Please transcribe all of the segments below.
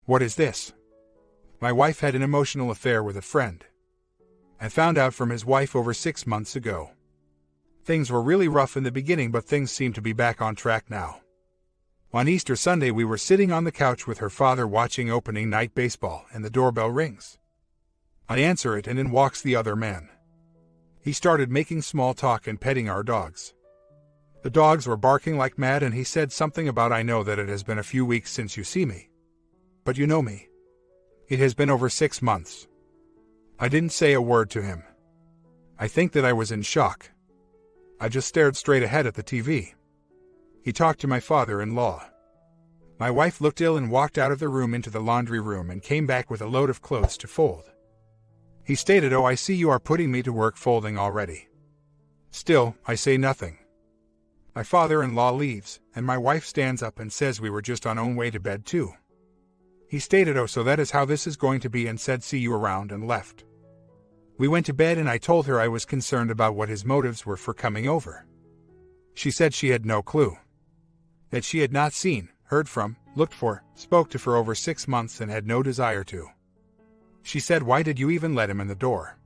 What is this? My wife had an emotional affair with a friend. I found out from his wife over 6 months ago. Things were really rough in the beginning, but things seem to be back on track now. On Easter Sunday, we were sitting on the couch with her father watching opening night baseball, and the doorbell rings. I answer it, and in walks the other man. He started making small talk and petting our dogs. The dogs were barking like mad, and he said something about, "I know that it has been a few weeks since you see me. But you know me. It has been over 6 months." I didn't say a word to him. I think that I was in shock. I just stared straight ahead at the TV. He talked to my father-in-law. My wife looked ill and walked out of the room into the laundry room and came back with a load of clothes to fold. He stated, "Oh, I see you are putting me to work folding already." Still, I say nothing. My father-in-law leaves, and my wife stands up and says we were just on our own way to bed too. He stated, "Oh, so that is how this is going to be," and said, "See you around," and left. We went to bed, and I told her I was concerned about what his motives were for coming over. She said she had no clue. That she had not seen, heard from, looked for, spoke to for over 6 months and had no desire to. She said, "Why did you even let him in the door?"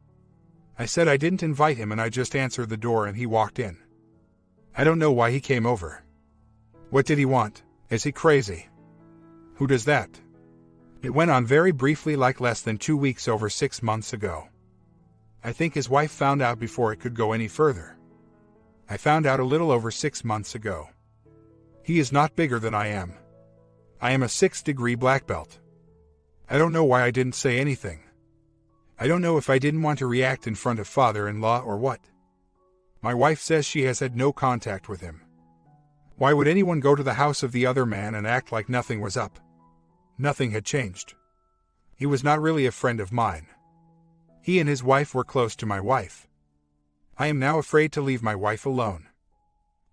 I said I didn't invite him, and I just answered the door and he walked in. I don't know why he came over. What did he want? Is he crazy? Who does that? It went on very briefly, like less than 2 weeks over 6 months ago. I think his wife found out before it could go any further. I found out a little over 6 months ago. He is not bigger than I am. I am a 6th-degree black belt. I don't know why I didn't say anything. I don't know if I didn't want to react in front of father-in-law or what. My wife says she has had no contact with him. Why would anyone go to the house of the other man and act like nothing was up? Nothing had changed. He was not really a friend of mine. He and his wife were close to my wife. I am now afraid to leave my wife alone.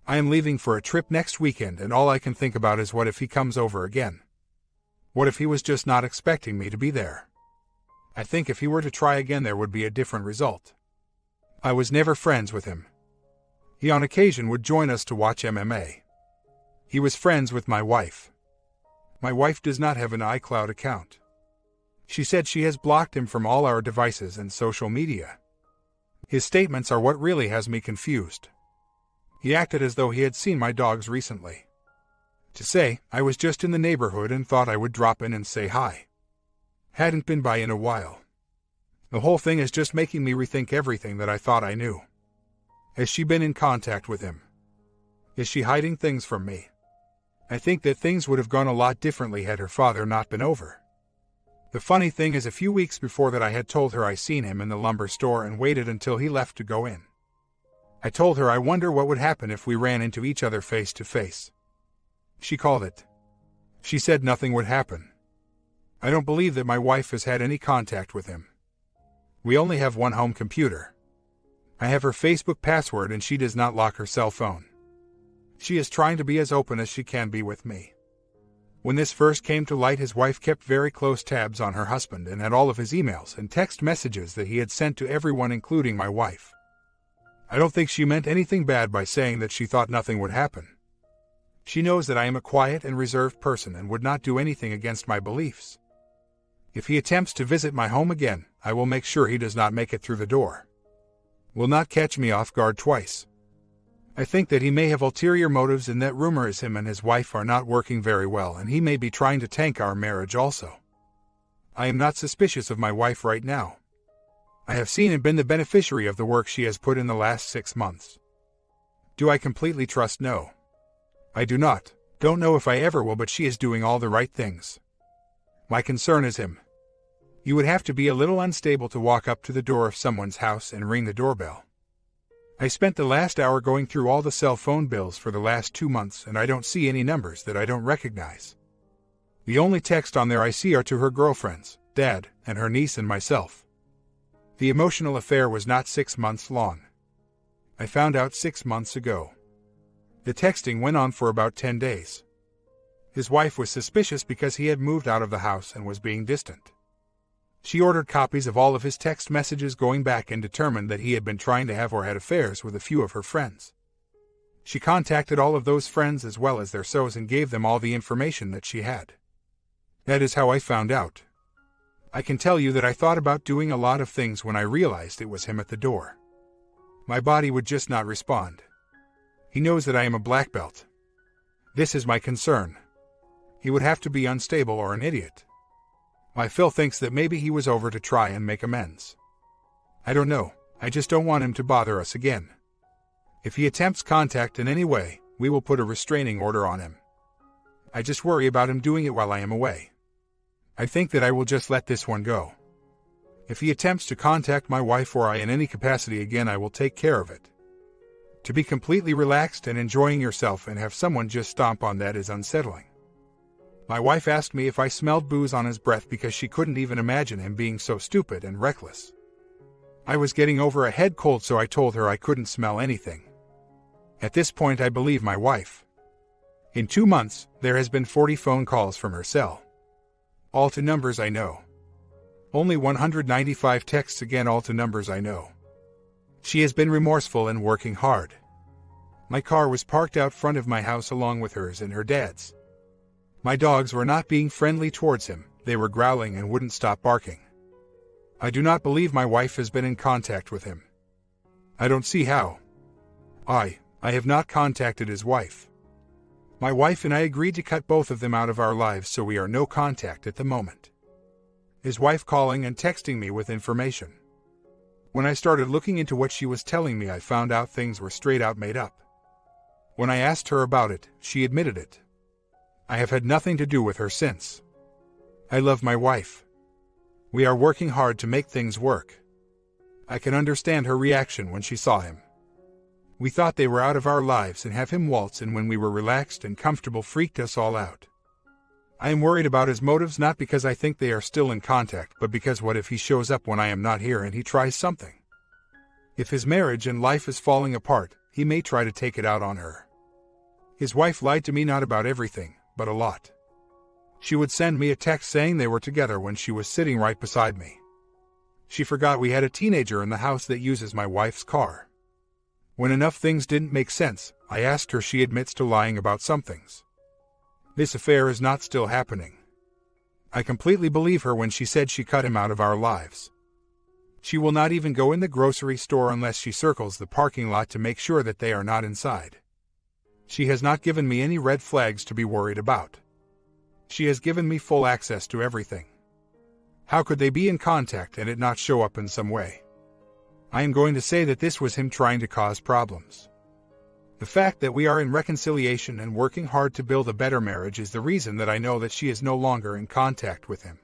I am leaving for a trip next weekend, and all I can think about is what if he comes over again? What if he was just not expecting me to be there? I think if he were to try again, there would be a different result. I was never friends with him. He on occasion would join us to watch MMA. He was friends with my wife. My wife does not have an iCloud account. She said she has blocked him from all our devices and social media. His statements are what really has me confused. He acted as though he had seen my dogs recently. To say, I was just in the neighborhood and thought I would drop in and say hi. Hadn't been by in a while. The whole thing is just making me rethink everything that I thought I knew. Has she been in contact with him? Is she hiding things from me? I think that things would have gone a lot differently had her father not been over. The funny thing is, a few weeks before that I had told her I seen him in the lumber store and waited until he left to go in. I told her I wonder what would happen if we ran into each other face to face. She called it. She said nothing would happen. I don't believe that my wife has had any contact with him. We only have one home computer. I have her Facebook password, and she does not lock her cell phone. She is trying to be as open as she can be with me. When this first came to light, his wife kept very close tabs on her husband and had all of his emails and text messages that he had sent to everyone, including my wife. I don't think she meant anything bad by saying that she thought nothing would happen. She knows that I am a quiet and reserved person and would not do anything against my beliefs. If he attempts to visit my home again, I will make sure he does not make it through the door. Will not catch me off guard twice. I think that he may have ulterior motives, and that rumor is him and his wife are not working very well, and he may be trying to tank our marriage also. I am not suspicious of my wife right now. I have seen and been the beneficiary of the work she has put in the last 6 months. Do I completely trust? No. I do not. Don't know if I ever will, but she is doing all the right things. My concern is him. You would have to be a little unstable to walk up to the door of someone's house and ring the doorbell. I spent the last hour going through all the cell phone bills for the last 2 months, and I don't see any numbers that I don't recognize. The only text on there I see are to her girlfriends, Dad, and her niece and myself. The emotional affair was not 6 months long. I found out 6 months ago. The texting went on for about 10 days. His wife was suspicious because he had moved out of the house and was being distant. She ordered copies of all of his text messages going back and determined that he had been trying to have or had affairs with a few of her friends. She contacted all of those friends as well as their SOs and gave them all the information that she had. That is how I found out. I can tell you that I thought about doing a lot of things when I realized it was him at the door. My body would just not respond. He knows that I am a black belt. This is my concern. He would have to be unstable or an idiot. My Phil thinks that maybe he was over to try and make amends. I don't know, I just don't want him to bother us again. If he attempts contact in any way, we will put a restraining order on him. I just worry about him doing it while I am away. I think that I will just let this one go. If he attempts to contact my wife or I in any capacity again, I will take care of it. To be completely relaxed and enjoying yourself and have someone just stomp on that is unsettling. My wife asked me if I smelled booze on his breath because she couldn't even imagine him being so stupid and reckless. I was getting over a head cold, so I told her I couldn't smell anything. At this point, I believe my wife. In 2 months, there has been 40 phone calls from her cell. All to numbers I know. Only 195 texts, again all to numbers I know. She has been remorseful and working hard. My car was parked out front of my house along with hers and her dad's. My dogs were not being friendly towards him, they were growling and wouldn't stop barking. I do not believe my wife has been in contact with him. I don't see how. I have not contacted his wife. My wife and I agreed to cut both of them out of our lives, so we are no contact at the moment. His wife calling and texting me with information. When I started looking into what she was telling me, I found out things were straight out made up. When I asked her about it, she admitted it. I have had nothing to do with her since. I love my wife. We are working hard to make things work. I can understand her reaction when she saw him. We thought they were out of our lives, and have him waltz in when we were relaxed and comfortable freaked us all out. I am worried about his motives, not because I think they are still in contact, but because what if he shows up when I am not here and he tries something? If his marriage and life is falling apart, he may try to take it out on her. His wife lied to me, not about everything, but a lot. She would send me a text saying they were together when she was sitting right beside me. She forgot we had a teenager in the house that uses my wife's car. When enough things didn't make sense, I asked her. She admits to lying about some things. This affair is not still happening. I completely believe her when she said she cut him out of our lives. She will not even go in the grocery store unless she circles the parking lot to make sure that they are not inside. She has not given me any red flags to be worried about. She has given me full access to everything. How could they be in contact and it not show up in some way? I am going to say that this was him trying to cause problems. The fact that we are in reconciliation and working hard to build a better marriage is the reason that I know that she is no longer in contact with him.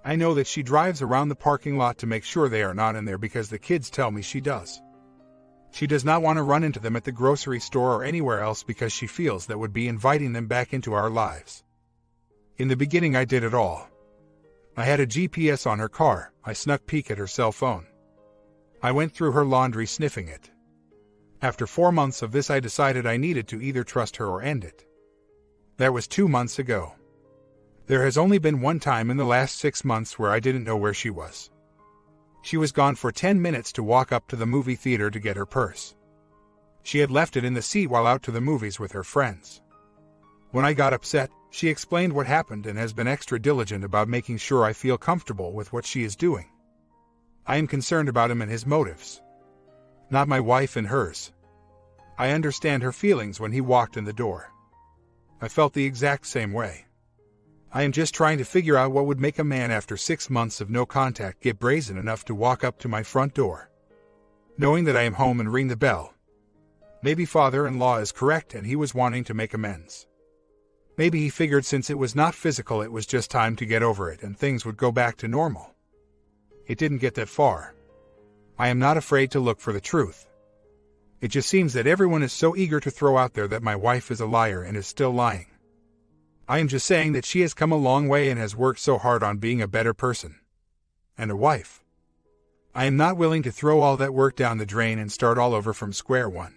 I know that she drives around the parking lot to make sure they are not in there because the kids tell me she does. She does not want to run into them at the grocery store or anywhere else because she feels that would be inviting them back into our lives. In the beginning, I did it all. I had a GPS on her car. I snuck peek at her cell phone. I went through her laundry sniffing it. After 4 months of this, I decided I needed to either trust her or end it. That was 2 months ago. There has only been one time in the last 6 months where I didn't know where she was. She was gone for 10 minutes to walk up to the movie theater to get her purse. She had left it in the seat while out to the movies with her friends. When I got upset, she explained what happened and has been extra diligent about making sure I feel comfortable with what she is doing. I am concerned about him and his motives. Not my wife and hers. I understand her feelings when he walked in the door. I felt the exact same way. I am just trying to figure out what would make a man after 6 months of no contact get brazen enough to walk up to my front door, knowing that I am home, and ring the bell. Maybe father-in-law is correct and he was wanting to make amends. Maybe he figured since it was not physical, it was just time to get over it and things would go back to normal. It didn't get that far. I am not afraid to look for the truth. It just seems that everyone is so eager to throw out there that my wife is a liar and is still lying. I am just saying that she has come a long way and has worked so hard on being a better person. And a wife. I am not willing to throw all that work down the drain and start all over from square one.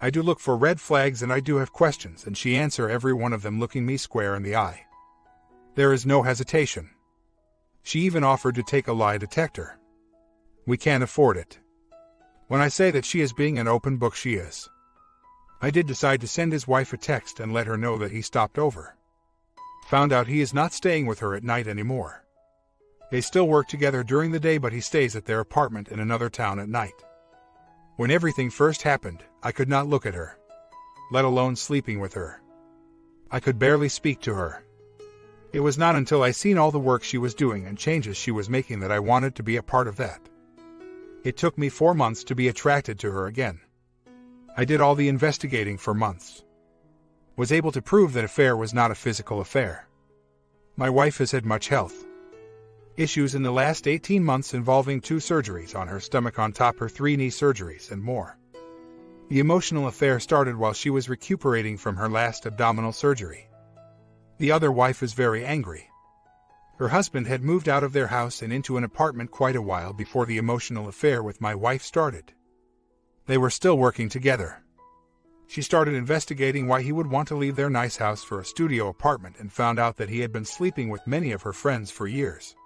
I do look for red flags and I do have questions, and she answers every one of them looking me square in the eye. There is no hesitation. She even offered to take a lie detector. We can't afford it. When I say that she is being an open book, she is. I did decide to send his wife a text and let her know that he stopped over. Found out he is not staying with her at night anymore. They still work together during the day, but he stays at their apartment in another town at night. When everything first happened, I could not look at her, let alone sleeping with her. I could barely speak to her. It was not until I seen all the work she was doing and changes she was making that I wanted to be a part of that. It took me 4 months to be attracted to her again. I did all the investigating for months. Was able to prove that affair was not a physical affair. My wife has had much health issues in the last 18 months involving 2 surgeries on her stomach on top her 3 knee surgeries and more. The emotional affair started while she was recuperating from her last abdominal surgery. The other wife is very angry. Her husband had moved out of their house and into an apartment quite a while before the emotional affair with my wife started. They were still working together. She started investigating why he would want to leave their nice house for a studio apartment and found out that he had been sleeping with many of her friends for years.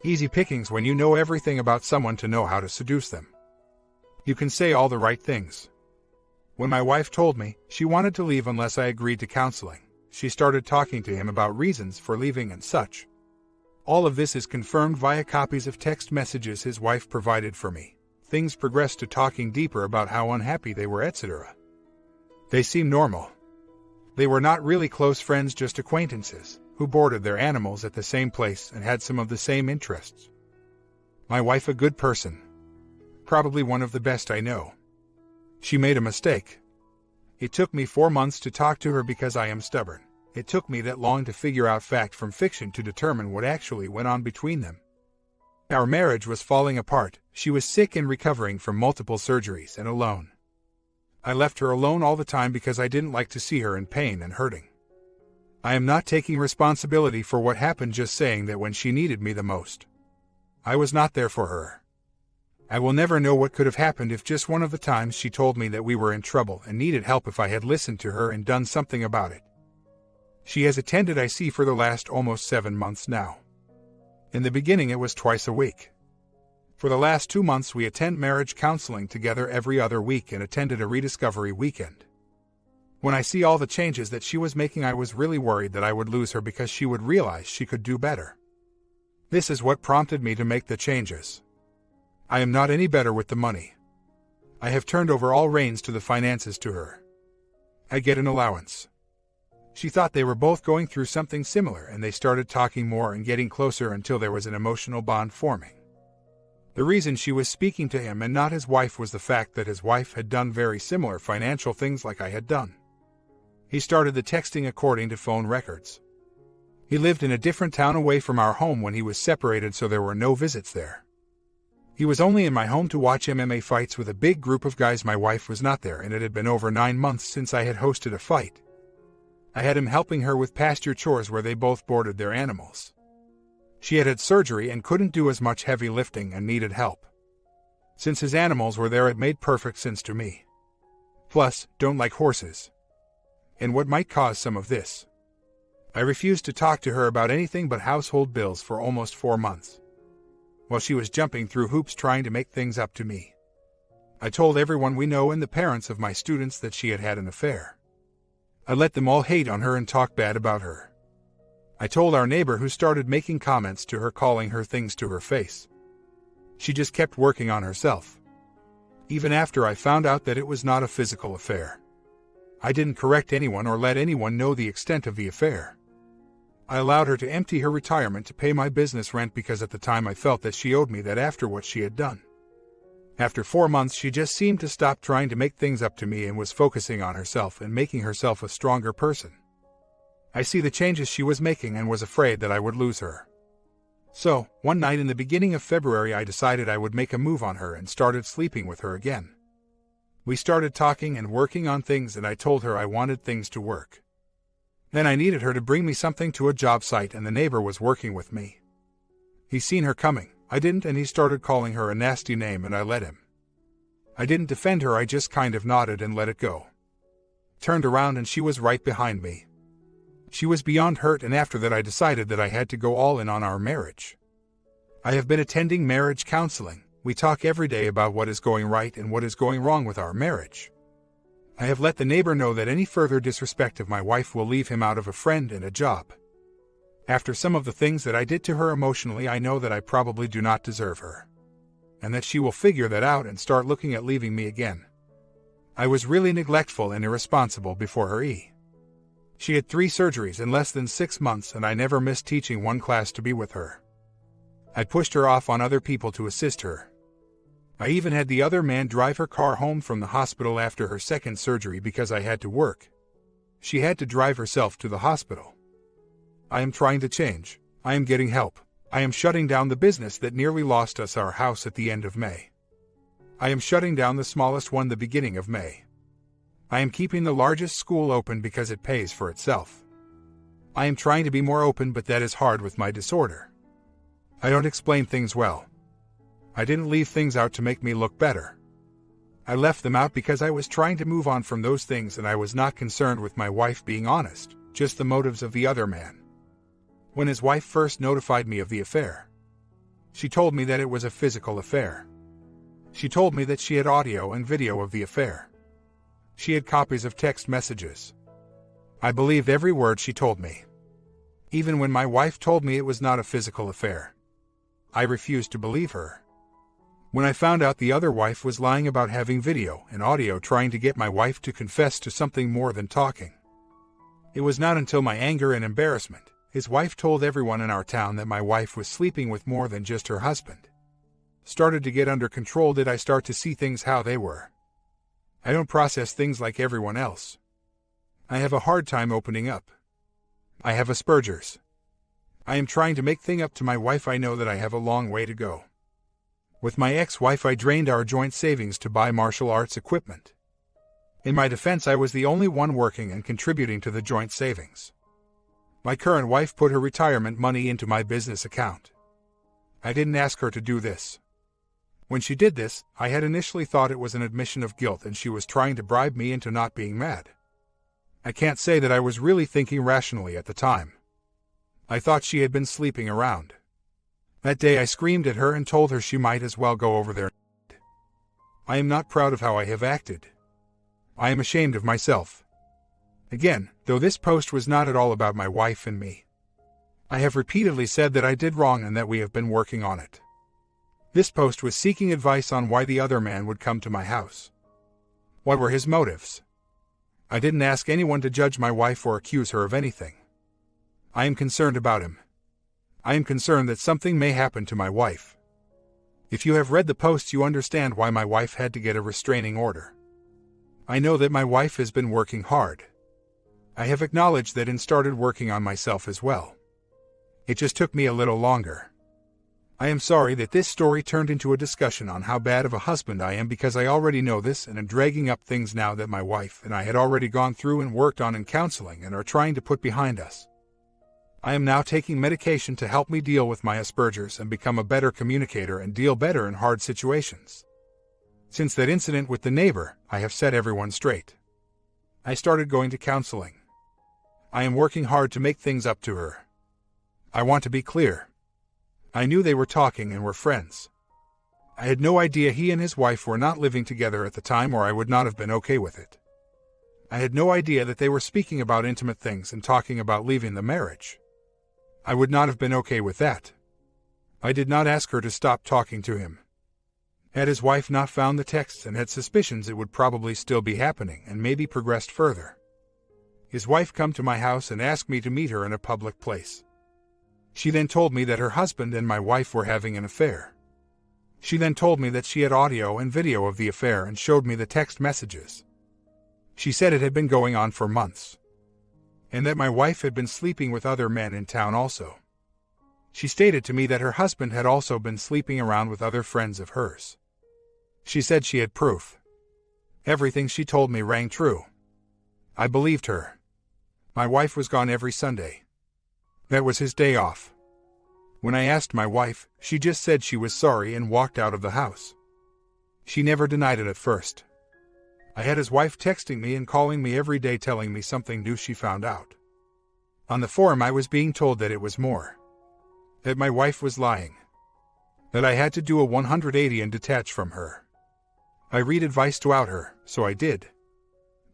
Easy pickings when you know everything about someone to know how to seduce them. You can say all the right things. When my wife told me she wanted to leave unless I agreed to counseling, she started talking to him about reasons for leaving and such. All of this is confirmed via copies of text messages his wife provided for me. Things progressed to talking deeper about how unhappy they were, etc. They seem normal. They were not really close friends, just acquaintances who boarded their animals at the same place and had some of the same interests. My wife a good person. Probably one of the best I know. She made a mistake. It took me 4 months to talk to her because I am stubborn. It took me that long to figure out fact from fiction to determine what actually went on between them. Our marriage was falling apart. She was sick and recovering from multiple surgeries and alone. I left her alone all the time because I didn't like to see her in pain and hurting. I am not taking responsibility for what happened, just saying that when she needed me the most, I was not there for her. I will never know what could have happened if just one of the times she told me that we were in trouble and needed help if I had listened to her and done something about it. She has attended IC for the last almost 7 months now. In the beginning it was twice a week. For the last 2 months we attend marriage counseling together every other week and attended a rediscovery weekend. When I see all the changes that she was making, I was really worried that I would lose her because she would realize she could do better. This is what prompted me to make the changes. I am not any better with the money. I have turned over all reins to the finances to her. I get an allowance. She thought they were both going through something similar and they started talking more and getting closer until there was an emotional bond forming. The reason she was speaking to him and not his wife was the fact that his wife had done very similar financial things like I had done. He started the texting according to phone records. He lived in a different town away from our home when he was separated, so there were no visits there. He was only in my home to watch MMA fights with a big group of guys. My wife was not there, and it had been over 9 months since I had hosted a fight. I had him helping her with pasture chores where they both boarded their animals. She had had surgery and couldn't do as much heavy lifting and needed help. Since his animals were there, it made perfect sense to me. Plus, don't like horses. And what might cause some of this? I refused to talk to her about anything but household bills for almost 4 months. While she was jumping through hoops trying to make things up to me. I told everyone we know and the parents of my students that she had had an affair. I let them all hate on her and talk bad about her. I told our neighbor, who started making comments to her, calling her things to her face. She just kept working on herself. Even after I found out that it was not a physical affair. I didn't correct anyone or let anyone know the extent of the affair. I allowed her to empty her retirement to pay my business rent because at the time I felt that she owed me that after what she had done. After 4 months she just seemed to stop trying to make things up to me and was focusing on herself and making herself a stronger person. I see the changes she was making and was afraid that I would lose her. So, one night in the beginning of February I decided I would make a move on her and started sleeping with her again. We started talking and working on things and I told her I wanted things to work. Then I needed her to bring me something to a job site and the neighbor was working with me. He seen her coming, I didn't, and he started calling her a nasty name and I let him. I didn't defend her, I just kind of nodded and let it go. Turned around and she was right behind me. She was beyond hurt, and after that I decided that I had to go all in on our marriage. I have been attending marriage counseling. We talk every day about what is going right and what is going wrong with our marriage. I have let the neighbor know that any further disrespect of my wife will leave him out of a friend and a job. After some of the things that I did to her emotionally, I know that I probably do not deserve her, and that she will figure that out and start looking at leaving me again. I was really neglectful and irresponsible before her. She had 3 surgeries in less than 6 months, and I never missed teaching one class to be with her. I pushed her off on other people to assist her. I even had the other man drive her car home from the hospital after her 2nd surgery because I had to work. She had to drive herself to the hospital. I am trying to change. I am getting help. I am shutting down the business that nearly lost us our house at the end of May. I am shutting down the smallest one the beginning of May. I am keeping the largest school open because it pays for itself. I am trying to be more open, but that is hard with my disorder. I don't explain things well. I didn't leave things out to make me look better. I left them out because I was trying to move on from those things, and I was not concerned with my wife being honest, just the motives of the other man. When his wife first notified me of the affair, she told me that it was a physical affair. She told me that she had audio and video of the affair. She had copies of text messages. I believed every word she told me. Even when my wife told me it was not a physical affair, I refused to believe her. When I found out the other wife was lying about having video and audio, trying to get my wife to confess to something more than talking, it was not until my anger and embarrassment, his wife told everyone in our town that my wife was sleeping with more than just her husband, started to get under control, did I start to see things how they were. I don't process things like everyone else. I have a hard time opening up. I have Asperger's. I am trying to make things up to my wife. I know that I have a long way to go. With my ex-wife, I drained our joint savings to buy martial arts equipment. In my defense, I was the only one working and contributing to the joint savings. My current wife put her retirement money into my business account. I didn't ask her to do this. When she did this, I had initially thought it was an admission of guilt and she was trying to bribe me into not being mad. I can't say that I was really thinking rationally at the time. I thought she had been sleeping around. That day I screamed at her and told her she might as well go over there. I am not proud of how I have acted. I am ashamed of myself. Again, though this post was not at all about my wife and me, I have repeatedly said that I did wrong and that we have been working on it. This post was seeking advice on why the other man would come to my house. What were his motives? I didn't ask anyone to judge my wife or accuse her of anything. I am concerned about him. I am concerned that something may happen to my wife. If you have read the post, you understand why my wife had to get a restraining order. I know that my wife has been working hard. I have acknowledged that and started working on myself as well. It just took me a little longer. I am sorry that this story turned into a discussion on how bad of a husband I am, because I already know this and am dragging up things now that my wife and I had already gone through and worked on in counseling and are trying to put behind us. I am now taking medication to help me deal with my Asperger's and become a better communicator and deal better in hard situations. Since that incident with the neighbor, I have set everyone straight. I started going to counseling. I am working hard to make things up to her. I want to be clear. I knew they were talking and were friends. I had no idea he and his wife were not living together at the time, or I would not have been okay with it. I had no idea that they were speaking about intimate things and talking about leaving the marriage. I would not have been okay with that. I did not ask her to stop talking to him. Had his wife not found the texts and had suspicions, it would probably still be happening and maybe progressed further. His wife come to my house and asked me to meet her in a public place. She then told me that her husband and my wife were having an affair. She then told me that she had audio and video of the affair and showed me the text messages. She said it had been going on for months, and that my wife had been sleeping with other men in town also. She stated to me that her husband had also been sleeping around with other friends of hers. She said she had proof. Everything she told me rang true. I believed her. My wife was gone every Sunday. That was his day off. When I asked my wife, she just said she was sorry and walked out of the house. She never denied it at first. I had his wife texting me and calling me every day telling me something new she found out. On the forum I was being told that it was more. That my wife was lying. That I had to do a 180 and detach from her. I read advice to out her, so I did.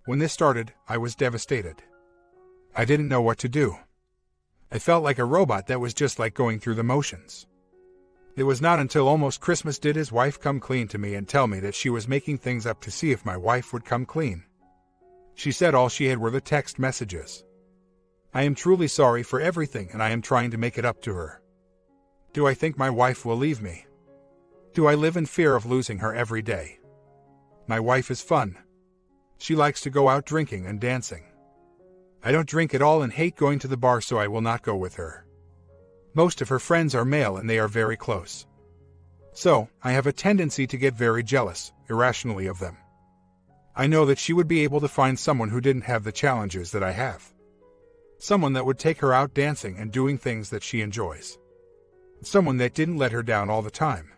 When this started, I was devastated. I didn't know what to do. I felt like a robot that was just like going through the motions. It was not until almost Christmas did his wife come clean to me and tell me that she was making things up to see if my wife would come clean. She said all she had were the text messages. I am truly sorry for everything and I am trying to make it up to her. Do I think my wife will leave me? Do I live in fear of losing her every day? My wife is fun. She likes to go out drinking and dancing. I don't drink at all and hate going to the bar, so I will not go with her. Most of her friends are male and they are very close. So, I have a tendency to get very jealous, irrationally, of them. I know that she would be able to find someone who didn't have the challenges that I have. Someone that would take her out dancing and doing things that she enjoys. Someone that didn't let her down all the time.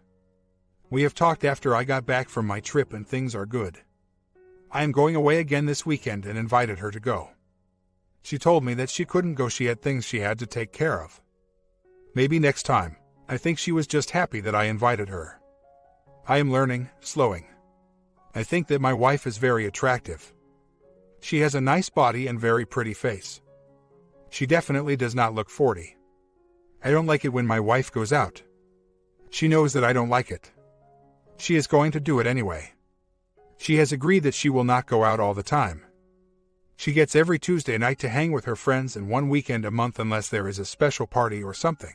We have talked after I got back from my trip and things are good. I am going away again this weekend and invited her to go. She told me that she couldn't go, she had things she had to take care of. Maybe next time. I think she was just happy that I invited her. I am learning, slowing. I think that my wife is very attractive. She has a nice body and very pretty face. She definitely does not look 40. I don't like it when my wife goes out. She knows that I don't like it. She is going to do it anyway. She has agreed that she will not go out all the time. She gets every Tuesday night to hang with her friends and one weekend a month unless there is a special party or something.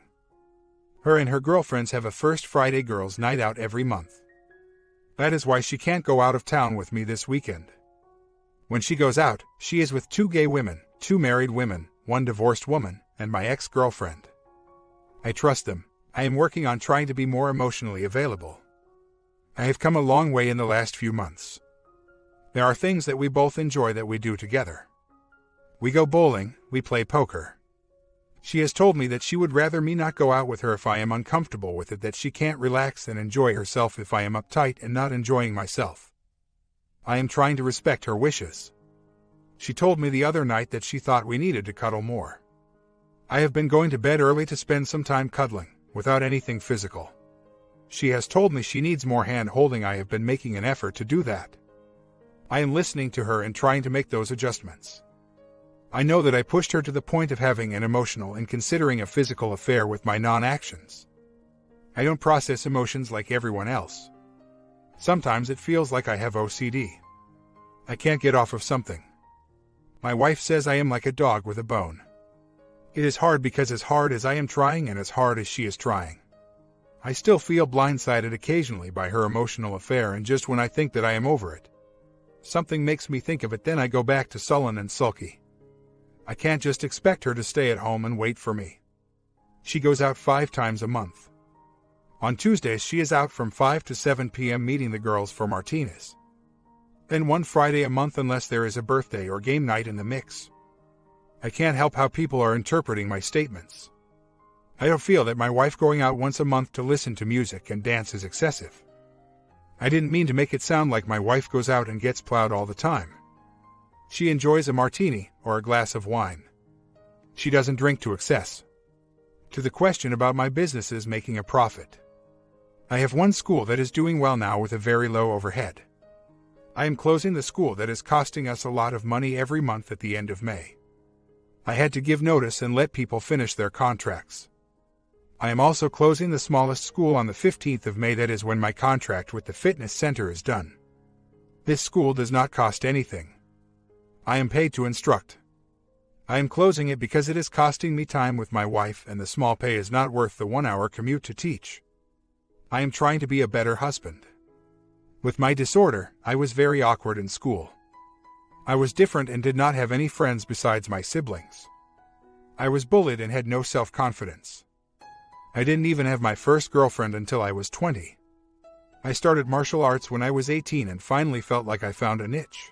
Her and her girlfriends have a first Friday girls' night out every month. That is why she can't go out of town with me this weekend. When she goes out, she is with 2 gay women, 2 married women, 1 divorced woman, and my ex-girlfriend. I trust them. I am working on trying to be more emotionally available. I have come a long way in the last few months. There are things that we both enjoy that we do together. We go bowling, we play poker. She has told me that she would rather me not go out with her if I am uncomfortable with it, that she can't relax and enjoy herself if I am uptight and not enjoying myself. I am trying to respect her wishes. She told me the other night that she thought we needed to cuddle more. I have been going to bed early to spend some time cuddling, without anything physical. She has told me she needs more hand-holding. I have been making an effort to do that. I am listening to her and trying to make those adjustments. I know that I pushed her to the point of having an emotional and considering a physical affair with my non-actions. I don't process emotions like everyone else. Sometimes it feels like I have OCD. I can't get off of something. My wife says I am like a dog with a bone. It is hard because as hard as I am trying and as hard as she is trying, I still feel blindsided occasionally by her emotional affair, and just when I think that I am over it, something makes me think of it, then I go back to sullen and sulky. I can't just expect her to stay at home and wait for me. She goes out 5 times a month. On Tuesdays she is out from 5 to 7 p.m. meeting the girls for martinis. Then 1 Friday a month unless there is a birthday or game night in the mix. I can't help how people are interpreting my statements. I don't feel that my wife going out once a month to listen to music and dance is excessive. I didn't mean to make it sound like my wife goes out and gets plowed all the time. She enjoys a martini or a glass of wine. She doesn't drink to excess. To the question about my businesses making a profit. I have one school that is doing well now with a very low overhead. I am closing the school that is costing us a lot of money every month at the end of May. I had to give notice and let people finish their contracts. I am also closing the smallest school on the 15th of May. That is when my contract with the fitness center is done. This school does not cost anything. I am paid to instruct. I am closing it because it is costing me time with my wife, and the small pay is not worth the 1-hour commute to teach. I am trying to be a better husband. With my disorder, I was very awkward in school. I was different and did not have any friends besides my siblings. I was bullied and had no self-confidence. I didn't even have my first girlfriend until I was 20. I started martial arts when I was 18 and finally felt like I found a niche.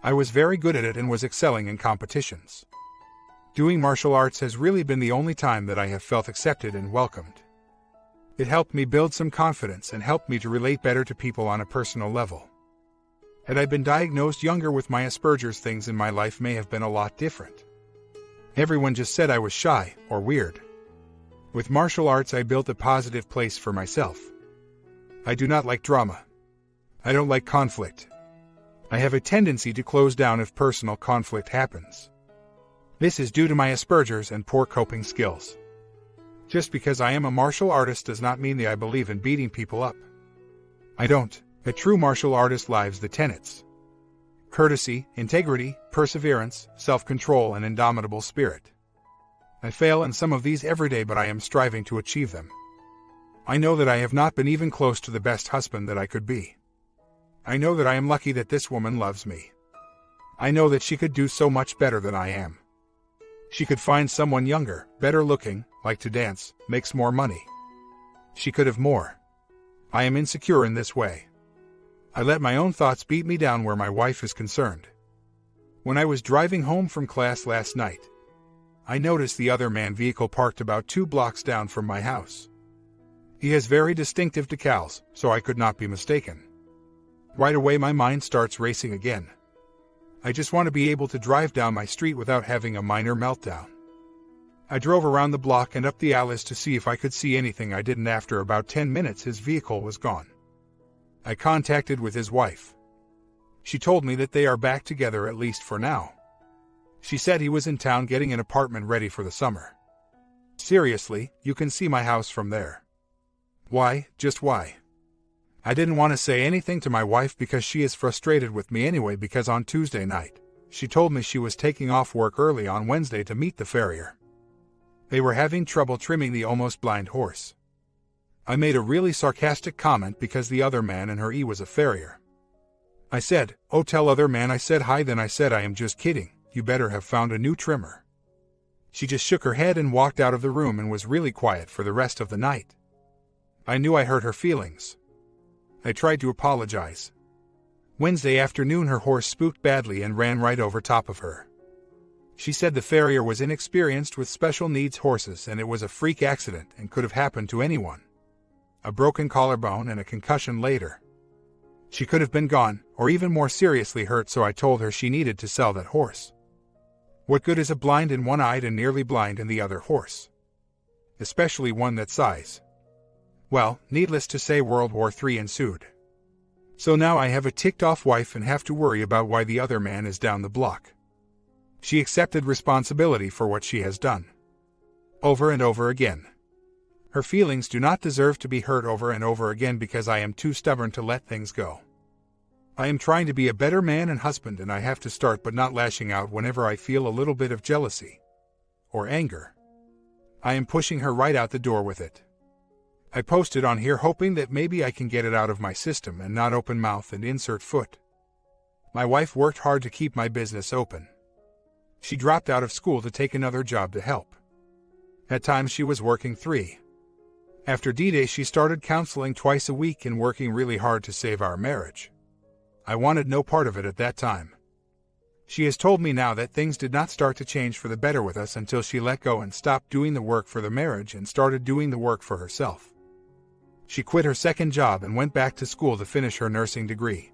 I was very good at it and was excelling in competitions. Doing martial arts has really been the only time that I have felt accepted and welcomed. It helped me build some confidence and helped me to relate better to people on a personal level. Had I been diagnosed younger with my Asperger's, things in my life may have been a lot different. Everyone just said I was shy or weird. With martial arts, I built a positive place for myself. I do not like drama. I don't like conflict. I have a tendency to close down if personal conflict happens. This is due to my Asperger's and poor coping skills. Just because I am a martial artist does not mean that I believe in beating people up. I don't. A true martial artist lives the tenets: courtesy, integrity, perseverance, self-control, and indomitable spirit. I fail in some of these every day, but I am striving to achieve them. I know that I have not been even close to the best husband that I could be. I know that I am lucky that this woman loves me. I know that she could do so much better than I am. She could find someone younger, better looking, like to dance, makes more money. She could have more. I am insecure in this way. I let my own thoughts beat me down where my wife is concerned. When I was driving home from class last night, I noticed the other man's vehicle parked about 2 blocks down from my house. He has very distinctive decals, so I could not be mistaken. Right away my mind starts racing again. I just want to be able to drive down my street without having a minor meltdown. I drove around the block and up the alleys to see if I could see anything. I didn't. After about 10 minutes his vehicle was gone. I contacted with his wife. She told me that they are back together, at least for now. She said he was in town getting an apartment ready for the summer. Seriously, you can see my house from there. Why, just why? I didn't want to say anything to my wife because she is frustrated with me anyway, because on Tuesday night, she told me she was taking off work early on Wednesday to meet the farrier. They were having trouble trimming the almost blind horse. I made a really sarcastic comment because the other man and her was a farrier. I said, "Oh, tell other man I said hi." Then I said, "I am just kidding, you better have found a new trimmer." She just shook her head and walked out of the room and was really quiet for the rest of the night. I knew I hurt her feelings. I tried to apologize. Wednesday afternoon her horse spooked badly and ran right over top of her. She said the farrier was inexperienced with special needs horses and it was a freak accident and could have happened to anyone. A broken collarbone and a concussion later. She could have been gone, or even more seriously hurt, so I told her she needed to sell that horse. What good is a blind in one eye and nearly blind in the other horse? Especially one that size. Well, needless to say, World War III ensued. So now I have a ticked-off wife and have to worry about why the other man is down the block. She accepted responsibility for what she has done. Over and over again. Her feelings do not deserve to be hurt over and over again because I am too stubborn to let things go. I am trying to be a better man and husband, and I have to start but not lashing out whenever I feel a little bit of jealousy or anger. I am pushing her right out the door with it. I posted on here hoping that maybe I can get it out of my system and not open mouth and insert foot. My wife worked hard to keep my business open. She dropped out of school to take another job to help. At times she was working 3. After D-Day she started counseling twice a week and working really hard to save our marriage. I wanted no part of it at that time. She has told me now that things did not start to change for the better with us until she let go and stopped doing the work for the marriage and started doing the work for herself. She quit her second job and went back to school to finish her nursing degree.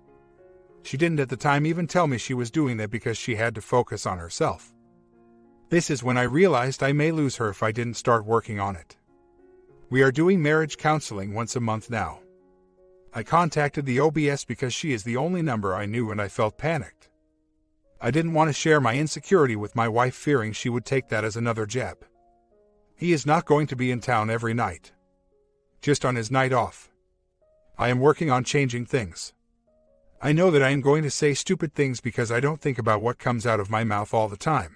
She didn't at the time even tell me she was doing that because she had to focus on herself. This is when I realized I may lose her if I didn't start working on it. We are doing marriage counseling once a month now. I contacted the OBS because she is the only number I knew and I felt panicked. I didn't want to share my insecurity with my wife, fearing she would take that as another jab. He is not going to be in town every night. Just on his night off. I am working on changing things. I know that I am going to say stupid things because I don't think about what comes out of my mouth all the time.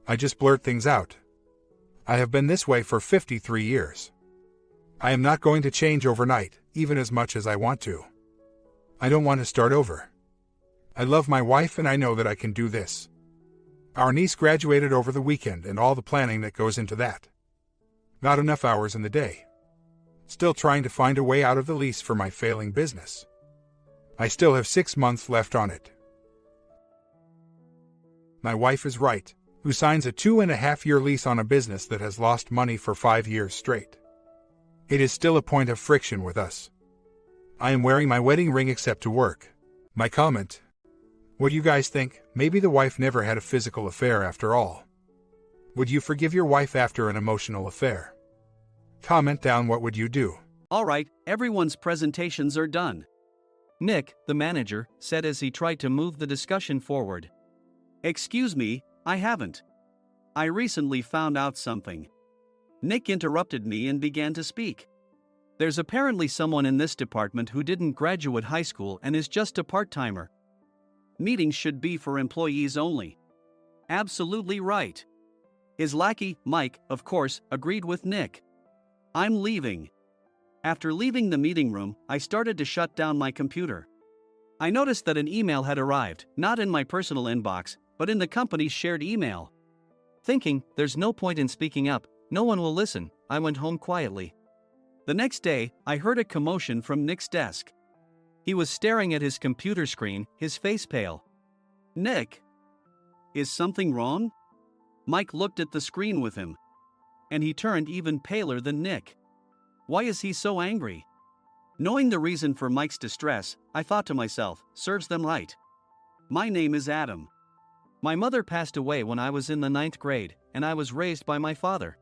I just blurt things out. I have been this way for 53 years. I am not going to change overnight, even as much as I want to. I don't want to start over. I love my wife and I know that I can do this. Our niece graduated over the weekend and all the planning that goes into that. Not enough hours in the day. Still trying to find a way out of the lease for my failing business. I still have 6 months left on it. My wife is right, who signs a 2.5-year lease on a business that has lost money for 5 years straight. It is still a point of friction with us. I am wearing my wedding ring except to work. My comment: what do you guys think? Maybe the wife never had a physical affair after all. Would you forgive your wife after an emotional affair? Comment down, what would you do? Alright, everyone's presentations are done. Nick, the manager, said as he tried to move the discussion forward. Excuse me, I haven't. I recently found out something. Nick interrupted me and began to speak. There's apparently someone in this department who didn't graduate high school and is just a part-timer. Meetings should be for employees only. Absolutely right. His lackey, Mike, of course, agreed with Nick. I'm leaving. After leaving the meeting room, I started to shut down my computer. I noticed that an email had arrived, not in my personal inbox, but in the company's shared email. Thinking, there's no point in speaking up, no one will listen, I went home quietly. The next day, I heard a commotion from Nick's desk. He was staring at his computer screen, his face pale. Nick! Is something wrong? Mike looked at the screen with him. And he turned even paler than Nick. Why is he so angry? Knowing the reason for Mike's distress, I thought to myself, serves them right. My name is Adam. My mother passed away when I was in the 9th grade, and I was raised by my father.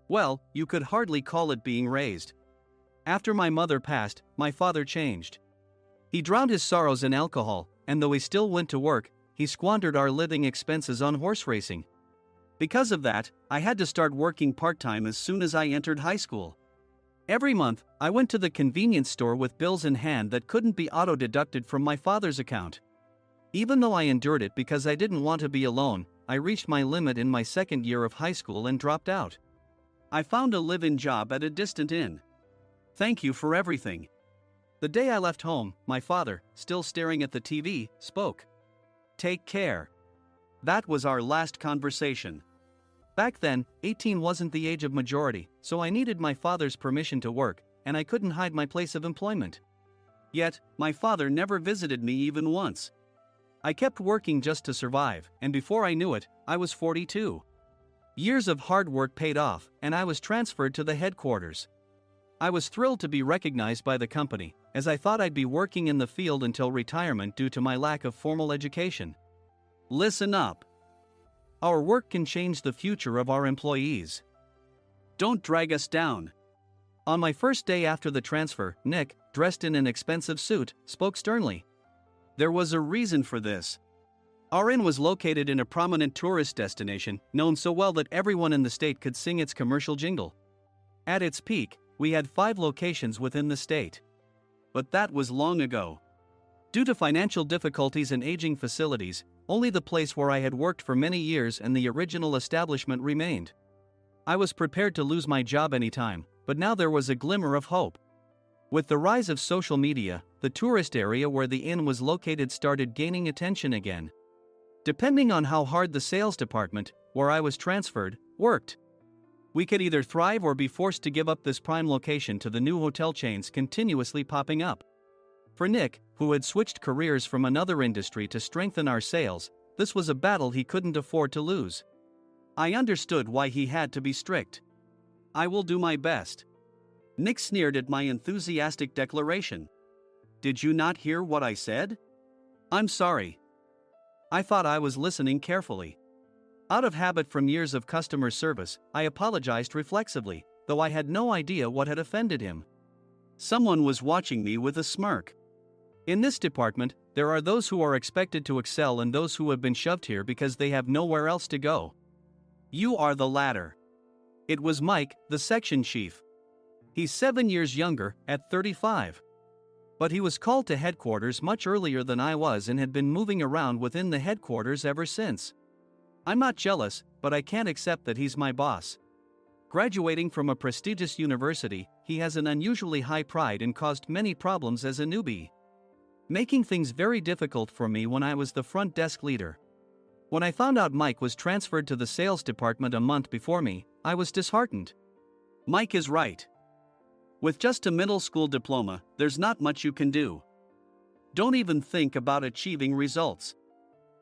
Well, you could hardly call it being raised. After my mother passed, my father changed. He drowned his sorrows in alcohol, and though he still went to work, he squandered our living expenses on horse racing. Because of that, I had to start working part-time as soon as I entered high school. Every month, I went to the convenience store with bills in hand that couldn't be auto-deducted from my father's account. Even though I endured it because I didn't want to be alone, I reached my limit in my second year of high school and dropped out. I found a live-in job at a distant inn. Thank you for everything. The day I left home, my father, still staring at the TV, spoke. Take care. That was our last conversation. Back then, 18 wasn't the age of majority, so I needed my father's permission to work, and I couldn't hide my place of employment. Yet, my father never visited me even once. I kept working just to survive, and before I knew it, I was 42. Years of hard work paid off, and I was transferred to the headquarters. I was thrilled to be recognized by the company, as I thought I'd be working in the field until retirement due to my lack of formal education. Listen up. Our work can change the future of our employees. Don't drag us down. On my first day after the transfer, Nick, dressed in an expensive suit, spoke sternly. There was a reason for this. Our inn was located in a prominent tourist destination, known so well that everyone in the state could sing its commercial jingle. At its peak, we had 5 locations within the state. But that was long ago. Due to financial difficulties and aging facilities, only the place where I had worked for many years and the original establishment remained. I was prepared to lose my job anytime, but now there was a glimmer of hope. With the rise of social media, the tourist area where the inn was located started gaining attention again. Depending on how hard the sales department, where I was transferred, worked, we could either thrive or be forced to give up this prime location to the new hotel chains continuously popping up. For Nick, who had switched careers from another industry to strengthen our sales, this was a battle he couldn't afford to lose. I understood why he had to be strict. I will do my best. Nick sneered at my enthusiastic declaration. Did you not hear what I said? I'm sorry. I thought I was listening carefully. Out of habit from years of customer service, I apologized reflexively, though I had no idea what had offended him. Someone was watching me with a smirk. In this department, there are those who are expected to excel and those who have been shoved here because they have nowhere else to go. You are the latter. It was Mike, the section chief. He's 7 years younger, at 35. But he was called to headquarters much earlier than I was and had been moving around within the headquarters ever since. I'm not jealous, but I can't accept that he's my boss. Graduating from a prestigious university, he has an unusually high pride and caused many problems as a newbie, making things very difficult for me when I was the front desk leader. When I found out Mike was transferred to the sales department a month before me, I was disheartened. Mike is right. With just a middle school diploma, there's not much you can do. Don't even think about achieving results.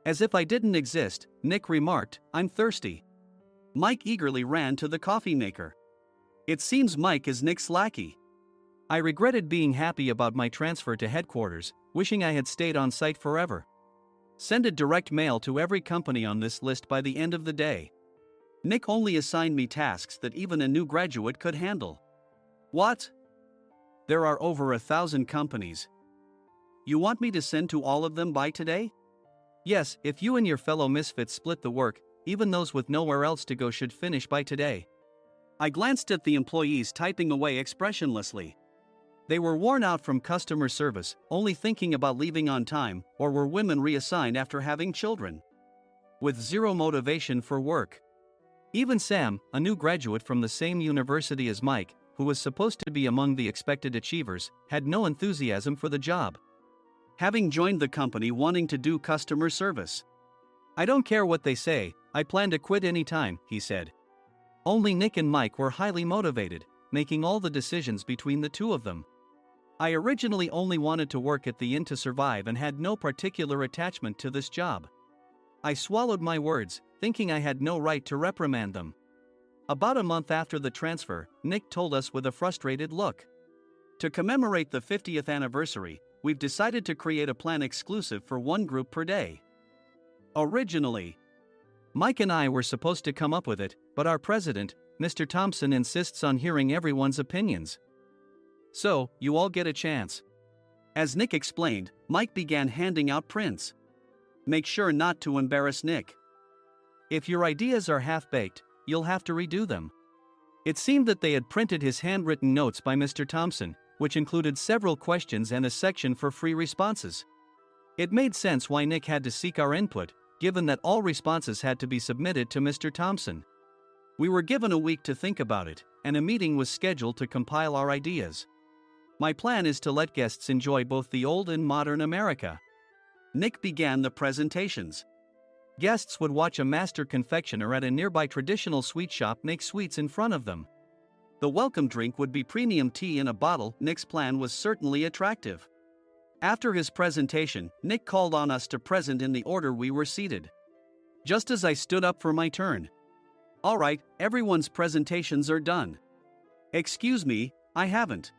As if I didn't exist, Nick remarked, I'm thirsty. Mike eagerly ran to the coffee maker. It seems Mike is Nick's lackey. I regretted being happy about my transfer to headquarters, wishing I had stayed on site forever. Send a direct mail to every company on this list by the end of the day. Nick only assigned me tasks that even a new graduate could handle. What? There are over 1,000 companies. You want me to send to all of them by today? Yes, if you and your fellow misfits split the work, even those with nowhere else to go should finish by today. I glanced at the employees typing away expressionlessly. They were worn out from customer service, only thinking about leaving on time, or were women reassigned after having children, with zero motivation for work. Even Sam, a new graduate from the same university as Mike, who was supposed to be among the expected achievers, had no enthusiasm for the job, having joined the company wanting to do customer service. "I don't care what they say, I plan to quit anytime," he said. Only Nick and Mike were highly motivated, making all the decisions between the two of them. I originally only wanted to work at the inn to survive and had no particular attachment to this job. I swallowed my words, thinking I had no right to reprimand them. About a month after the transfer, Nick told us with a frustrated look, "To commemorate the 50th anniversary, we've decided to create a plan exclusive for one group per day." Originally, Mike and I were supposed to come up with it, but our president, Mr. Thompson, insists on hearing everyone's opinions. "So, you all get a chance." As Nick explained, Mike began handing out prints. "Make sure not to embarrass Nick. If your ideas are half-baked, you'll have to redo them." It seemed that they had printed his handwritten notes by Mr. Thompson, which included several questions and a section for free responses. It made sense why Nick had to seek our input, given that all responses had to be submitted to Mr. Thompson. We were given a week to think about it, and a meeting was scheduled to compile our ideas. My plan is to let guests enjoy both the old and modern America. Nick began the presentations. Guests would watch a master confectioner at a nearby traditional sweet shop make sweets in front of them. The welcome drink would be premium tea in a bottle. Nick's plan was certainly attractive. After his presentation, Nick called on us to present in the order we were seated. Just as I stood up for my turn. "All right, everyone's presentations are done." "Excuse me, I haven't.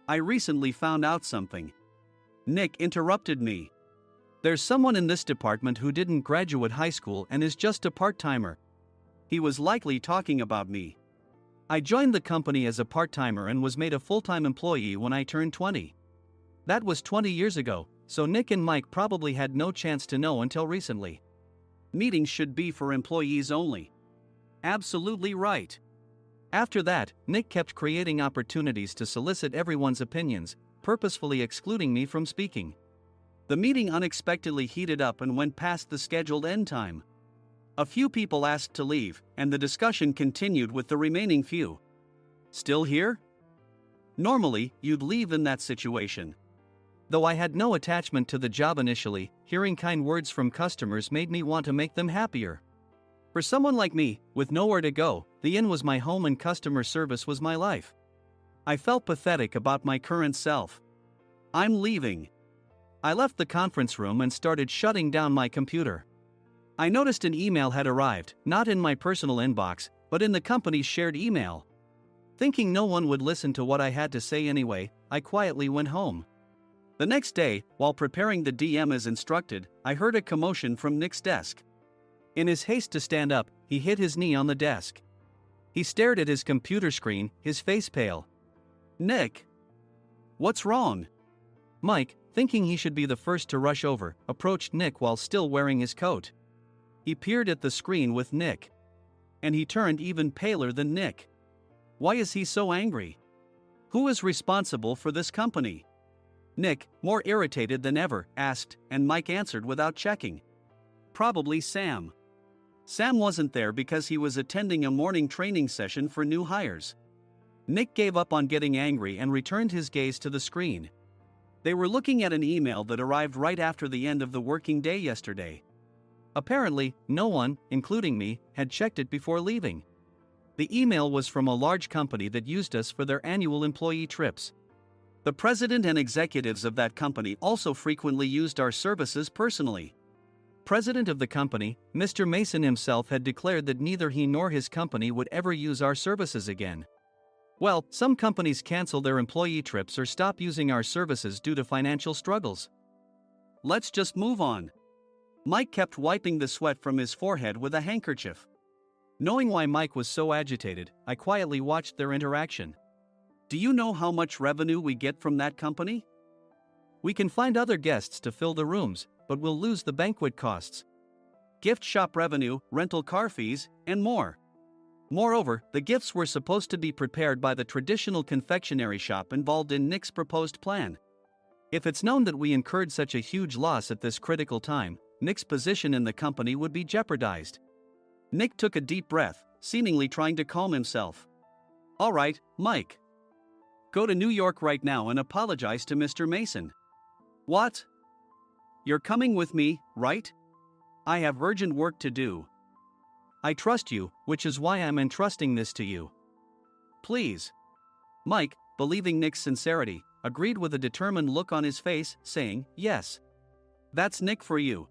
I recently found out something." Nick interrupted me. "There's someone in this department who didn't graduate high school and is just a part-timer." He was likely talking about me. I joined the company as a part-timer and was made a full-time employee when I turned 20. That was 20 years ago, so Nick and Mike probably had no chance to know until recently. Meetings should be for employees only. Absolutely right. After that, Nick kept creating opportunities to solicit everyone's opinions, purposefully excluding me from speaking. The meeting unexpectedly heated up and went past the scheduled end time. A few people asked to leave, and the discussion continued with the remaining few. "Still here?" Normally, you'd leave in that situation. Though I had no attachment to the job initially, hearing kind words from customers made me want to make them happier. For someone like me, with nowhere to go, the inn was my home and customer service was my life. I felt pathetic about my current self. "I'm leaving." I left the conference room and started shutting down my computer. I noticed an email had arrived, not in my personal inbox, but in the company's shared email. Thinking no one would listen to what I had to say anyway, I quietly went home. The next day, while preparing the DM as instructed, I heard a commotion from Nick's desk. In his haste to stand up, he hit his knee on the desk. He stared at his computer screen, his face pale. "Nick, what's wrong?" Mike, thinking he should be the first to rush over, approached Nick while still wearing his coat. He peered at the screen with Nick. And he turned even paler than Nick. Why is he so angry? Who is responsible for this company? Nick, more irritated than ever, asked, and Mike answered without checking. "Probably Sam." Sam wasn't there because he was attending a morning training session for new hires. Nick gave up on getting angry and returned his gaze to the screen. They were looking at an email that arrived right after the end of the working day yesterday. Apparently, no one, including me, had checked it before leaving. The email was from a large company that used us for their annual employee trips. The president and executives of that company also frequently used our services personally. President of the company, Mr. Mason himself, had declared that neither he nor his company would ever use our services again. Well, some companies cancel their employee trips or stop using our services due to financial struggles. Let's just move on. Mike kept wiping the sweat from his forehead with a handkerchief. Knowing why Mike was so agitated, I quietly watched their interaction. "Do you know how much revenue we get from that company?" "We can find other guests to fill the rooms, but we'll lose the banquet costs." gift shop revenue, rental car fees, and more. Moreover, the gifts were supposed to be prepared by the traditional confectionery shop involved in Nick's proposed plan. If it's known that we incurred such a huge loss at this critical time, Nick's position in the company would be jeopardized. Nick took a deep breath, seemingly trying to calm himself. All right, Mike. Go to New York right now and apologize to Mr. Mason. What? You're coming with me, right? I have urgent work to do. I trust you, which is why I'm entrusting this to you. Please. Mike, believing Nick's sincerity, agreed with a determined look on his face, saying, yes. That's Nick for you.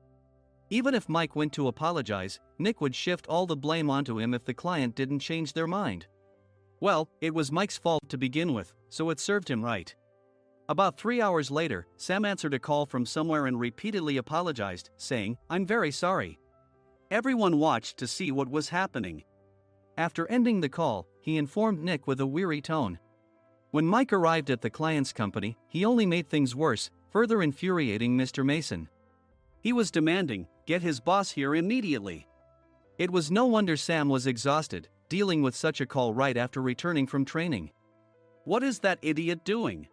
Even if Mike went to apologize, Nick would shift all the blame onto him if the client didn't change their mind. Well, it was Mike's fault to begin with, so it served him right. About 3 hours later, Sam answered a call from somewhere and repeatedly apologized, saying, I'm very sorry. Everyone watched to see what was happening. After ending the call, he informed Nick with a weary tone. When Mike arrived at the client's company, he only made things worse, further infuriating Mr. Mason. He was demanding, get his boss here immediately. It was no wonder Sam was exhausted, dealing with such a call right after returning from training. What is that idiot doing?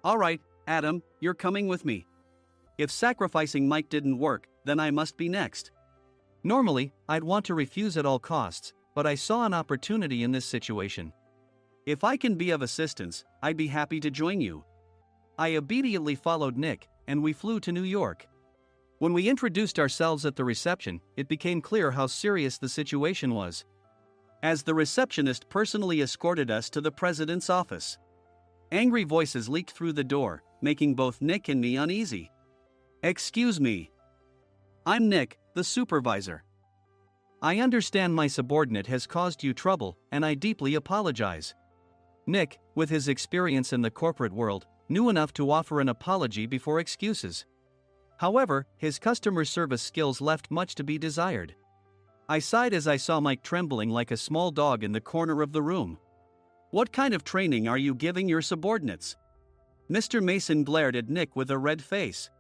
All right, Adam, you're coming with me. If sacrificing Mike didn't work, then I must be next. Normally, I'd want to refuse at all costs, but I saw an opportunity in this situation. If I can be of assistance, I'd be happy to join you. I immediately followed Nick, and we flew to New York. When we introduced ourselves at the reception, it became clear how serious the situation was. As the receptionist personally escorted us to the president's office. Angry voices leaked through the door, making both Nick and me uneasy. Excuse me. I'm Nick, the supervisor. I understand my subordinate has caused you trouble, and I deeply apologize. Nick, with his experience in the corporate world, knew enough to offer an apology before excuses. However, his customer service skills left much to be desired. I sighed as I saw Mike trembling like a small dog in the corner of the room. What kind of training are you giving your subordinates? Mr. Mason glared at Nick with a red face.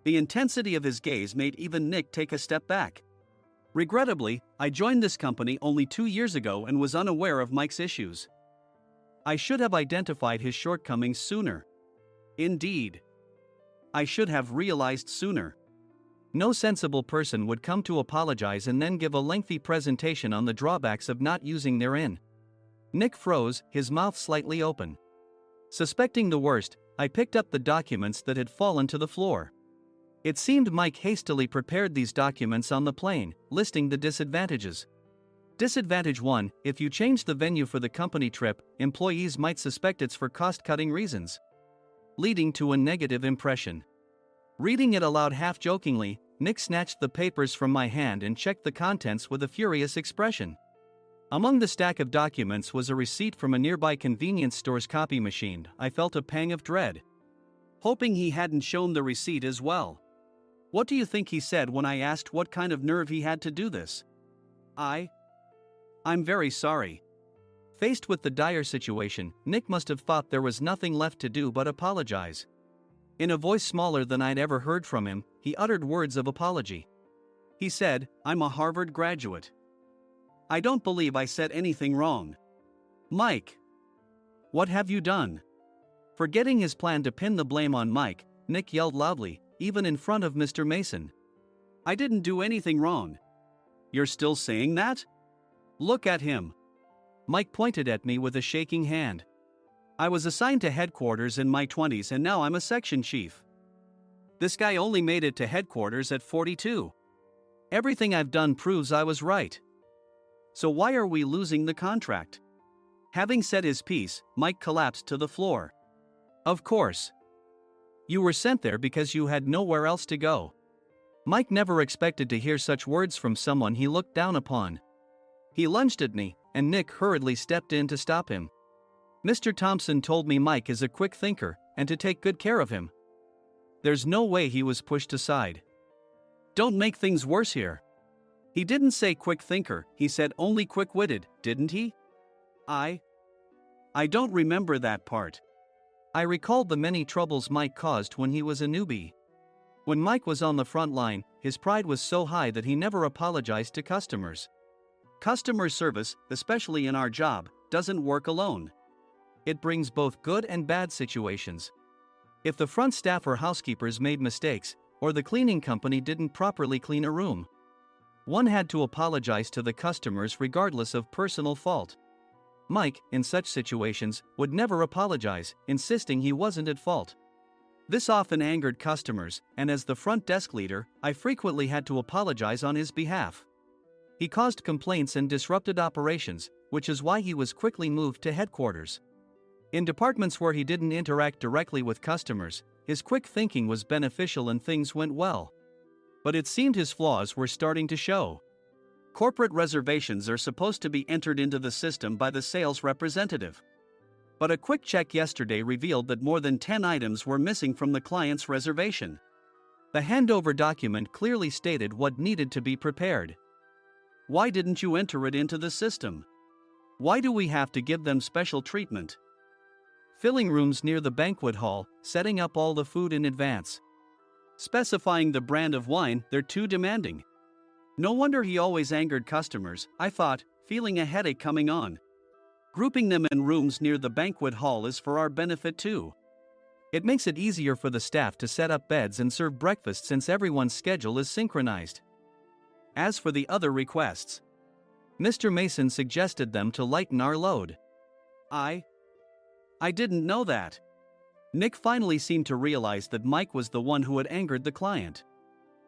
The intensity of his gaze made even Nick take a step back. Regrettably, I joined this company only 2 years ago and was unaware of Mike's issues. I should have identified his shortcomings sooner. Indeed. I should have realized sooner. No sensible person would come to apologize and then give a lengthy presentation on the drawbacks of not using their in. Nick froze, his mouth slightly open. Suspecting the worst, I picked up the documents that had fallen to the floor. It seemed Mike hastily prepared these documents on the plane, listing the disadvantages. Disadvantage 1, if you change the venue for the company trip, employees might suspect it's for cost-cutting reasons, leading to a negative impression. Reading it aloud half-jokingly, Nick snatched the papers from my hand and checked the contents with a furious expression. Among the stack of documents was a receipt from a nearby convenience store's copy machine. I felt a pang of dread, hoping he hadn't shown the receipt as well. What do you think he said when I asked what kind of nerve he had to do this? I'm very sorry. Faced with the dire situation, Nick must have thought there was nothing left to do but apologize. In a voice smaller than I'd ever heard from him, he uttered words of apology. He said, I'm a Harvard graduate. I don't believe I said anything wrong. Mike! What have you done? Forgetting his plan to pin the blame on Mike, Nick yelled loudly, even in front of Mr. Mason. I didn't do anything wrong. You're still saying that? Look at him. Mike pointed at me with a shaking hand. I was assigned to headquarters in my 20s and now I'm a section chief. This guy only made it to headquarters at 42. Everything I've done proves I was right. So why are we losing the contract? Having said his piece, Mike collapsed to the floor. Of course. You were sent there because you had nowhere else to go. Mike never expected to hear such words from someone he looked down upon. He lunged at me, and Nick hurriedly stepped in to stop him. Mr. Thompson told me Mike is a quick thinker, and to take good care of him. There's no way he was pushed aside. Don't make things worse here. He didn't say quick thinker, he said only quick-witted, didn't he? I don't remember that part. I recalled the many troubles Mike caused when he was a newbie. When Mike was on the front line, his pride was so high that he never apologized to customers. Customer service, especially in our job, doesn't work alone. It brings both good and bad situations. If the front staff or housekeepers made mistakes, or the cleaning company didn't properly clean a room, one had to apologize to the customers regardless of personal fault. Mike, in such situations, would never apologize, insisting he wasn't at fault. This often angered customers, and as the front desk leader, I frequently had to apologize on his behalf. He caused complaints and disrupted operations, which is why he was quickly moved to headquarters. In departments where he didn't interact directly with customers, his quick thinking was beneficial and things went well. But it seemed his flaws were starting to show. Corporate reservations are supposed to be entered into the system by the sales representative. But a quick check yesterday revealed that more than 10 items were missing from the client's reservation. The handover document clearly stated what needed to be prepared. Why didn't you enter it into the system? Why do we have to give them special treatment? Filling rooms near the banquet hall, setting up all the food in advance. Specifying the brand of wine, they're too demanding. No wonder he always angered customers, I thought, feeling a headache coming on. Grouping them in rooms near the banquet hall is for our benefit too. It makes it easier for the staff to set up beds and serve breakfast since everyone's schedule is synchronized. As for the other requests, Mr. Mason suggested them to lighten our load. I didn't know that. Nick finally seemed to realize that Mike was the one who had angered the client.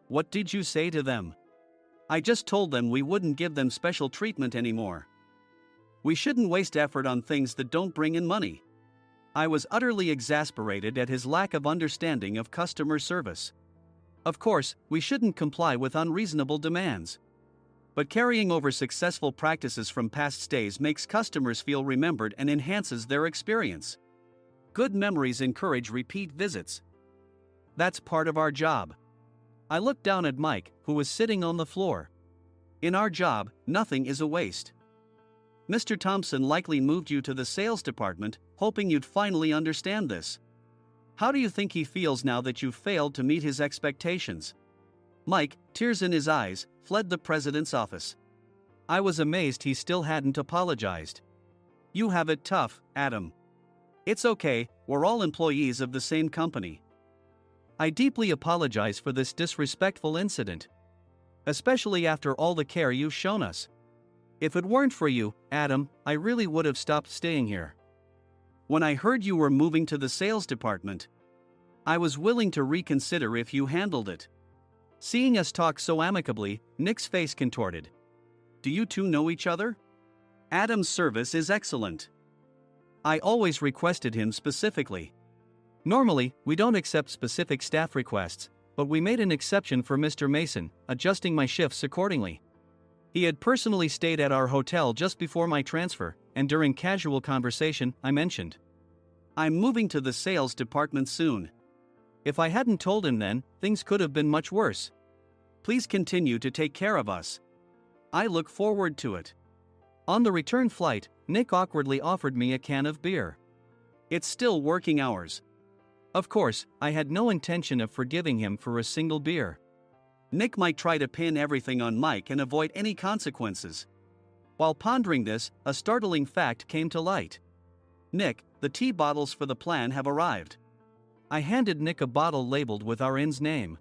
What did you say to them? I just told them we wouldn't give them special treatment anymore. We shouldn't waste effort on things that don't bring in money. I was utterly exasperated at his lack of understanding of customer service. Of course, we shouldn't comply with unreasonable demands. But carrying over successful practices from past stays makes customers feel remembered and enhances their experience. Good memories encourage repeat visits. That's part of our job. I looked down at Mike, who was sitting on the floor. In our job, nothing is a waste. Mr. Thompson likely moved you to the sales department, hoping you'd finally understand this. How do you think he feels now that you've failed to meet his expectations? Mike, tears in his eyes, fled the president's office. I was amazed he still hadn't apologized. You have it tough, Adam. It's okay, we're all employees of the same company. I deeply apologize for this disrespectful incident. Especially after all the care you've shown us. If it weren't for you, Adam, I really would have stopped staying here. When I heard you were moving to the sales department, I was willing to reconsider if you handled it. Seeing us talk so amicably, Nick's face contorted. Do you two know each other? Adam's service is excellent. I always requested him specifically. Normally, we don't accept specific staff requests, but we made an exception for Mr. Mason, adjusting my shifts accordingly. He had personally stayed at our hotel just before my transfer, and during casual conversation, I mentioned, I'm moving to the sales department soon. If I hadn't told him then, things could have been much worse. Please continue to take care of us. I look forward to it. On the return flight, Nick awkwardly offered me a can of beer. It's still working hours. Of course, I had no intention of forgiving him for a single beer. Nick might try to pin everything on Mike and avoid any consequences. While pondering this, a startling fact came to light. Nick, the tea bottles for the plan have arrived. I handed Nick a bottle labeled with our inn's name.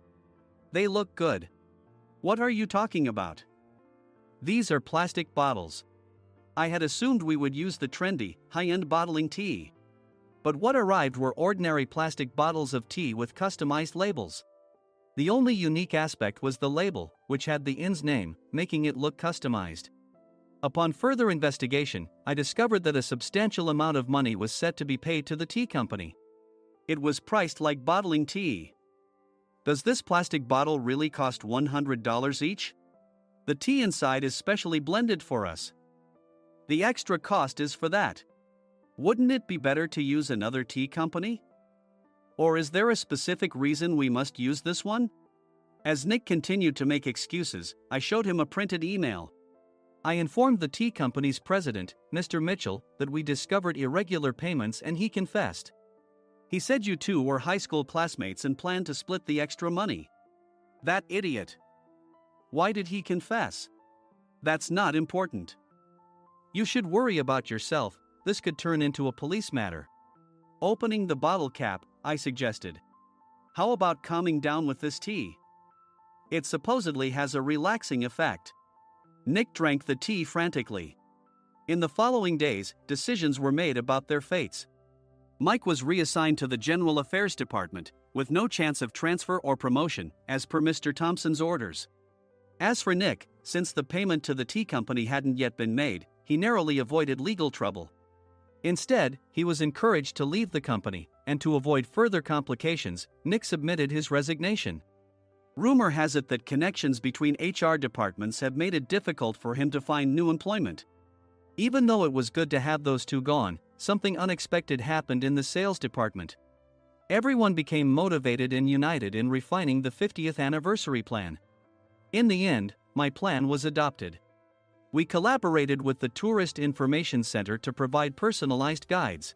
They look good. What are you talking about? These are plastic bottles. I had assumed we would use the trendy, high-end bottling tea. But what arrived were ordinary plastic bottles of tea with customized labels. The only unique aspect was the label, which had the inn's name, making it look customized. Upon further investigation, I discovered that a substantial amount of money was set to be paid to the tea company. It was priced like bottling tea. Does this plastic bottle really cost $100 each? The tea inside is specially blended for us. The extra cost is for that. Wouldn't it be better to use another tea company? Or is there a specific reason we must use this one? As Nick continued to make excuses, I showed him a printed email. I informed the tea company's president, Mr. Mitchell, that we discovered irregular payments and he confessed. He said you two were high school classmates and planned to split the extra money. That idiot. Why did he confess? That's not important. You should worry about yourself, this could turn into a police matter. Opening the bottle cap, I suggested. How about calming down with this tea? It supposedly has a relaxing effect. Nick drank the tea frantically. In the following days, decisions were made about their fates. Mike was reassigned to the General Affairs Department, with no chance of transfer or promotion, as per Mr. Thompson's orders. As for Nick, since the payment to the tea company hadn't yet been made, he narrowly avoided legal trouble. Instead, he was encouraged to leave the company, and to avoid further complications, Nick submitted his resignation. Rumor has it that connections between HR departments have made it difficult for him to find new employment. Even though it was good to have those two gone, something unexpected happened in the sales department. Everyone became motivated and united in refining the 50th anniversary plan. In the end, my plan was adopted. We collaborated with the Tourist Information Center to provide personalized guides.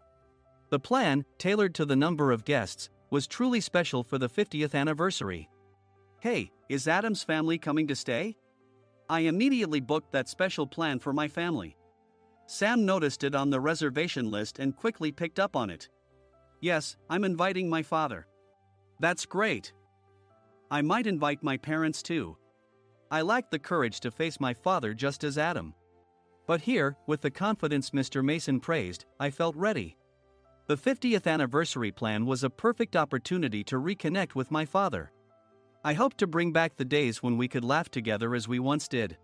The plan, tailored to the number of guests, was truly special for the 50th anniversary. Hey, is Adam's family coming to stay? I immediately booked that special plan for my family. Sam noticed it on the reservation list and quickly picked up on it. Yes, I'm inviting my father. That's great. I might invite my parents too. I lacked the courage to face my father just as Adam. But here, with the confidence Mr. Mason praised, I felt ready. The 50th anniversary plan was a perfect opportunity to reconnect with my father. I hoped to bring back the days when we could laugh together as we once did.